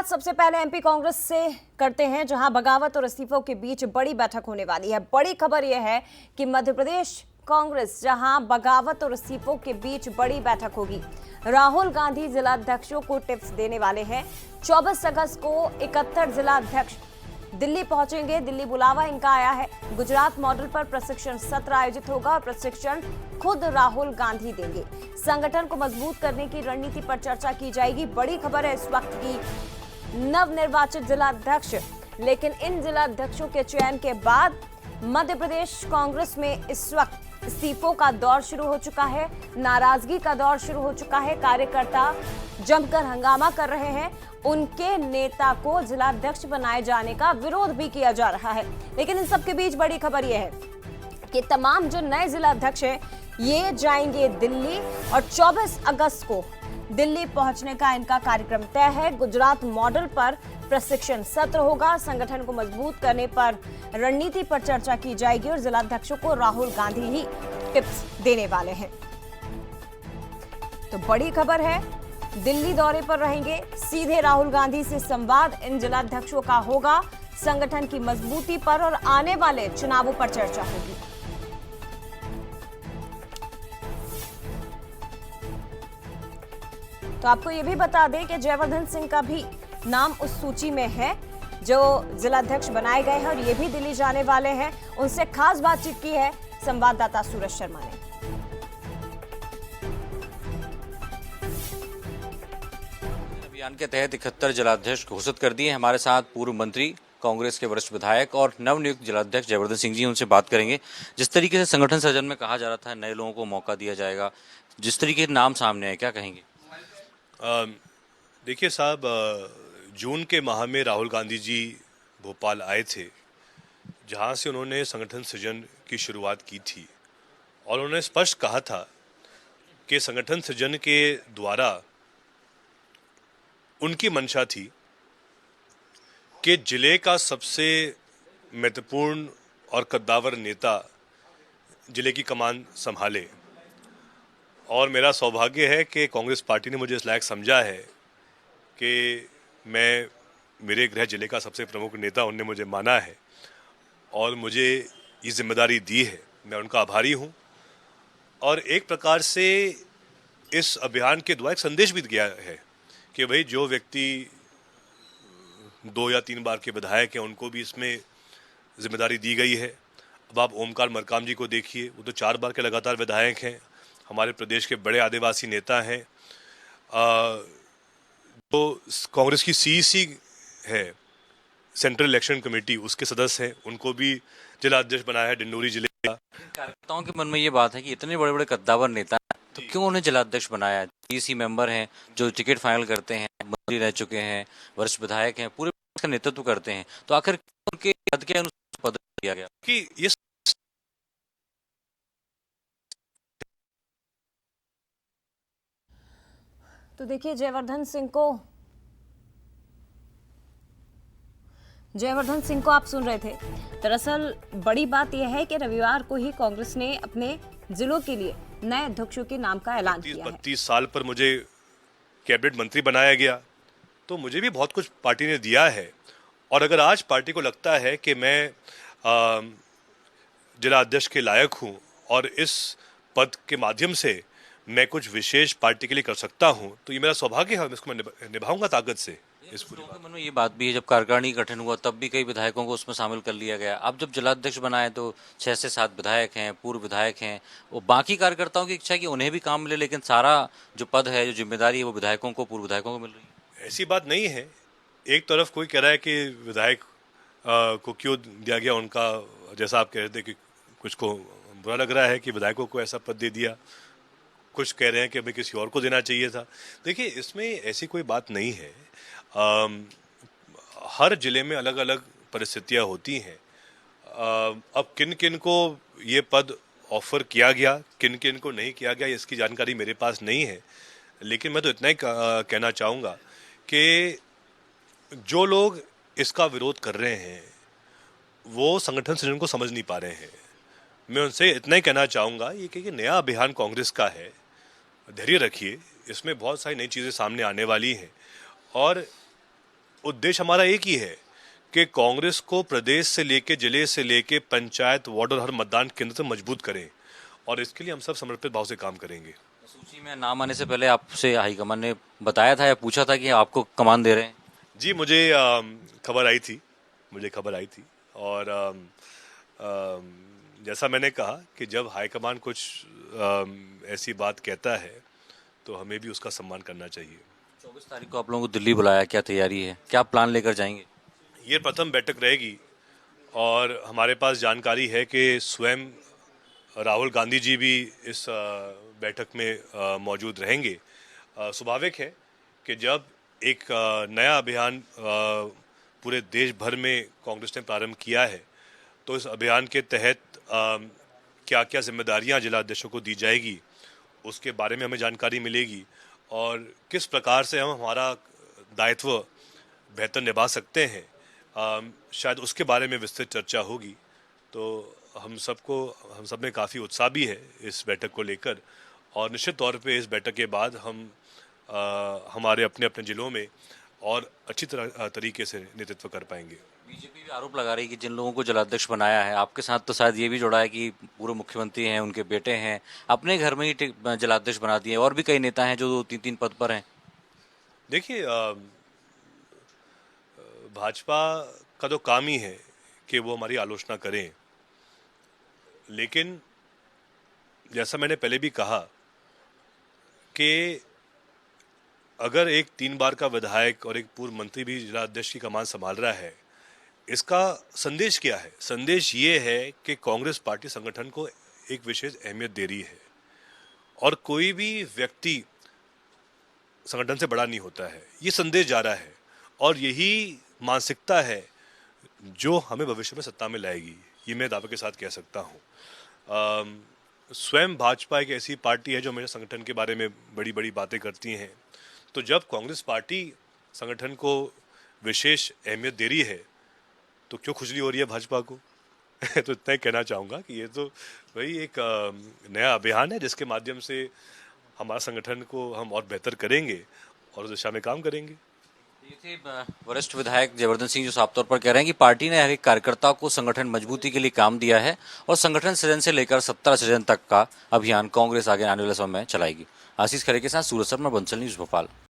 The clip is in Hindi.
शुरुआत सबसे पहले एमपी कांग्रेस से करते हैं, जहां बगावत और इस्तीफों के बीच बड़ी बैठक होने वाली है। बड़ी खबर यह है कि मध्य प्रदेश कांग्रेस जहां बगावत और इस्तीफों के बीच बड़ी बैठक होगी। राहुल गांधी जिलाध्यक्षों को टिप्स देने वाले हैं। 24 अगस्त को 71 जिलाध्यक्ष दिल्ली पहुंचेंगे। दिल्ली बुलावा इनका आया है। गुजरात मॉडल पर प्रशिक्षण सत्र आयोजित होगा और प्रशिक्षण खुद राहुल गांधी देंगे। संगठन को मजबूत करने की रणनीति पर चर्चा की जाएगी। बड़ी खबर है इस वक्त की नवनिर्वाचित जिलाध्यक्ष, लेकिन इन जिलाध्यक्षों के चयन के बाद मध्य प्रदेश कांग्रेस में इस वक्त इस्तीफों का दौर शुरू हो चुका है, नाराजगी का दौर शुरू हो चुका है। कार्यकर्ता जमकर हंगामा कर रहे हैं। उनके नेता को जिलाध्यक्ष बनाए जाने का विरोध भी किया जा रहा है। लेकिन इन सब के बीच बड़ी खबर यह है कि तमाम जो नए जिलाध्यक्ष हैं ये जाएंगे दिल्ली और 24 अगस्त को दिल्ली पहुंचने का इनका कार्यक्रम तय है। गुजरात मॉडल पर प्रशिक्षण सत्र होगा। संगठन को मजबूत करने पर रणनीति पर चर्चा की जाएगी और जिलाध्यक्षों को राहुल गांधी ही टिप्स देने वाले हैं। तो बड़ी खबर है, दिल्ली दौरे पर रहेंगे, सीधे राहुल गांधी से संवाद इन जिलाध्यक्षों का होगा। संगठन की मजबूती पर और आने वाले चुनावों पर चर्चा होगी। तो आपको यह भी बता दें कि जयवर्धन सिंह का भी नाम उस सूची में है जो जिलाध्यक्ष बनाए गए हैं और ये भी दिल्ली जाने वाले हैं। उनसे खास बातचीत की है संवाददाता सूरज शर्मा ने। अभियान के तहत 71 जिलाध्यक्ष घोषित कर दिए। हमारे साथ पूर्व मंत्री, कांग्रेस के वरिष्ठ विधायक और नवनियुक्त जिलाध्यक्ष जयवर्धन सिंह जी, उनसे बात करेंगे। जिस तरीके से संगठन सृजन में कहा जा रहा था नए लोगों को मौका दिया जाएगा, जिस तरीके के नाम सामने आए, क्या कहेंगे? देखिए साहब, जून के माह में राहुल गांधी जी भोपाल आए थे, जहां से उन्होंने संगठन सृजन की शुरुआत की थी और उन्होंने स्पष्ट कहा था कि संगठन सृजन के द्वारा उनकी मंशा थी कि जिले का सबसे महत्वपूर्ण और कद्दावर नेता जिले की कमान संभाले। और मेरा सौभाग्य है कि कांग्रेस पार्टी ने मुझे इस लायक समझा है कि मैं मेरे गृह जिले का सबसे प्रमुख नेता उनने मुझे माना है और मुझे ये जिम्मेदारी दी है। मैं उनका आभारी हूँ। और एक प्रकार से इस अभियान के द्वारा एक संदेश भी दिया है कि भाई जो व्यक्ति 2 या 3 बार के विधायक हैं उनको भी इसमें जिम्मेदारी दी गई है। अब आप ओमकार मरकाम जी को देखिए, वो तो 4 बार के लगातार विधायक हैं, हमारे प्रदेश के बड़े आदिवासी नेता हैं। जो कांग्रेस की सीईसी है, सेंट्रल इलेक्शन कमेटी, उसके सदस्य हैं, उनको भी जिला अध्यक्ष बनाया है डिंडोरी जिले का। कार्यकर्ताओं के मन में ये बात है कि इतने बड़े बड़े कद्दावर नेता हैं, तो क्यों उन्हें जिलाध्यक्ष बनाया? सीईसी मेंबर हैं जो टिकट फाइनल करते हैं, मंत्री रह चुके हैं, वरिष्ठ विधायक हैं, पूरे का नेतृत्व करते हैं, तो आखिर उनके पद के अनुसार पद दिया गया कि ये तो देखिए जयवर्धन सिंह को आप सुन रहे थे। दरअसल बड़ी बात यह है कि रविवार को ही कांग्रेस ने अपने जिलों के लिए नए अध्यक्षों के नाम का ऐलान किया है। 32 साल पर मुझे कैबिनेट मंत्री बनाया गया, तो मुझे भी बहुत कुछ पार्टी ने दिया है। और अगर आज पार्टी को लगता है कि मैं जिला अध्यक्ष के लायक हूं और इस पद के माध्यम से मैं कुछ विशेष पार्टी के लिए कर सकता हूं, तो ये मेरा सौभाग्य है। इसको मैं निभाऊंगा ताकत से। इस पूरी लोगों के मन में ये बात भी है, जब कार्यकारिणी गठन हुआ तब भी कई विधायकों को उसमें शामिल कर लिया गया। अब जब जिलाध्यक्ष बनाए तो 6 से 7 विधायक हैं, पूर्व विधायक हैं। वो बाकी कार्यकर्ताओं की इच्छा है कि उन्हें भी काम मिले, लेकिन सारा जो पद है, जो जिम्मेदारी है, वो विधायकों को, पूर्व विधायकों को मिल रही है। ऐसी बात नहीं है। एक तरफ कोई कह रहा है कि विधायक को क्यों दिया गया उनका, जैसा आप कह रहे थे कि कुछ को बुरा लग रहा है कि विधायकों को ऐसा पद दे दिया, कुछ कह रहे हैं कि हमें किसी और को देना चाहिए था। देखिए, इसमें ऐसी कोई बात नहीं है। हर जिले में अलग अलग परिस्थितियां होती हैं। अब किन किन को ये पद ऑफर किया गया, किन किन को नहीं किया गया, इसकी जानकारी मेरे पास नहीं है। लेकिन मैं तो इतना ही कहना चाहूँगा कि जो लोग इसका विरोध कर रहे हैं वो संगठन सृजन को समझ नहीं पा रहे हैं। मैं उनसे इतना ही कहना चाहूँगा, ये कि नया अभियान कांग्रेस का है, धैर्य रखिए, इसमें बहुत सारी नई चीज़ें सामने आने वाली हैं। और उद्देश्य हमारा एक ही है कि कांग्रेस को प्रदेश से लेके, जिले से लेके पंचायत, वार्ड और हर मतदान केंद्र तक मजबूत करें, और इसके लिए हम सब समर्पित भाव से काम करेंगे। सूची में नाम आने से पहले आपसे हाईकमान ने बताया था या पूछा था कि आपको कमान दे रहे हैं? जी, मुझे खबर आई थी, और जैसा मैंने कहा कि जब हाईकमान कुछ ऐसी बात कहता है तो हमें भी उसका सम्मान करना चाहिए। 24 तारीख को आप लोगों को दिल्ली बुलाया, क्या तैयारी है, क्या प्लान लेकर जाएंगे? ये प्रथम बैठक रहेगी और हमारे पास जानकारी है कि स्वयं राहुल गांधी जी भी इस बैठक में मौजूद रहेंगे। स्वाभाविक है कि जब एक नया अभियान पूरे देश भर में कांग्रेस ने प्रारंभ किया है तो इस अभियान के तहत क्या क्या जिम्मेदारियां जिलाध्यक्षों को दी जाएगी उसके बारे में हमें जानकारी मिलेगी, और किस प्रकार से हम हमारा दायित्व बेहतर निभा सकते हैं शायद उसके बारे में विस्तृत चर्चा होगी। तो हम सब में काफ़ी उत्साह भी है इस बैठक को लेकर, और निश्चित तौर पे इस बैठक के बाद हम हमारे अपने अपने जिलों में और अच्छी तरीके से नेतृत्व कर पाएंगे। बीजेपी भी आरोप लगा रही है कि जिन लोगों को जिलाध्यक्ष बनाया है, आपके साथ तो शायद ये भी जुड़ा है कि पूर्व मुख्यमंत्री हैं, उनके बेटे हैं, अपने घर में ही जिलाध्यक्ष बना दिए, और भी कई नेता हैं जो 2-3 पद पर हैं। देखिए, भाजपा का तो काम ही है कि वो हमारी आलोचना करें, लेकिन जैसा मैंने पहले भी कहा कि अगर एक 3 बार का विधायक और एक पूर्व मंत्री भी जिला अध्यक्ष की कमान संभाल रहा है, इसका संदेश क्या है? संदेश ये है कि कांग्रेस पार्टी संगठन को एक विशेष अहमियत दे रही है, और कोई भी व्यक्ति संगठन से बड़ा नहीं होता है, ये संदेश जा रहा है, और यही मानसिकता है जो हमें भविष्य में सत्ता में लाएगी, ये मैं दावे के साथ कह सकता हूँ। स्वयं भाजपा एक ऐसी पार्टी है जो मेरे संगठन के बारे में बड़ी बड़ी बातें करती हैं, तो जब कांग्रेस पार्टी संगठन को विशेष अहमियत दे रही है तो क्यों खुजली हो रही है भाजपा को? तो इतना ही कहना चाहूँगा कि ये तो वही एक नया अभियान है जिसके माध्यम से हमारा संगठन को हम और बेहतर करेंगे और उस दिशा में काम करेंगे। ये थे वरिष्ठ विधायक जयवर्धन सिंह, जो साफ तौर पर कह रहे हैं कि पार्टी ने हर एक कार्यकर्ता को संगठन मजबूती के लिए काम दिया है और संगठन सृजन से लेकर सत्ता सृजन तक का अभियान कांग्रेस आगे आने वाले समय में चलाएगी। आशीष खरे के साथ सूरज शर्मा, बंसल न्यूज, भोपाल।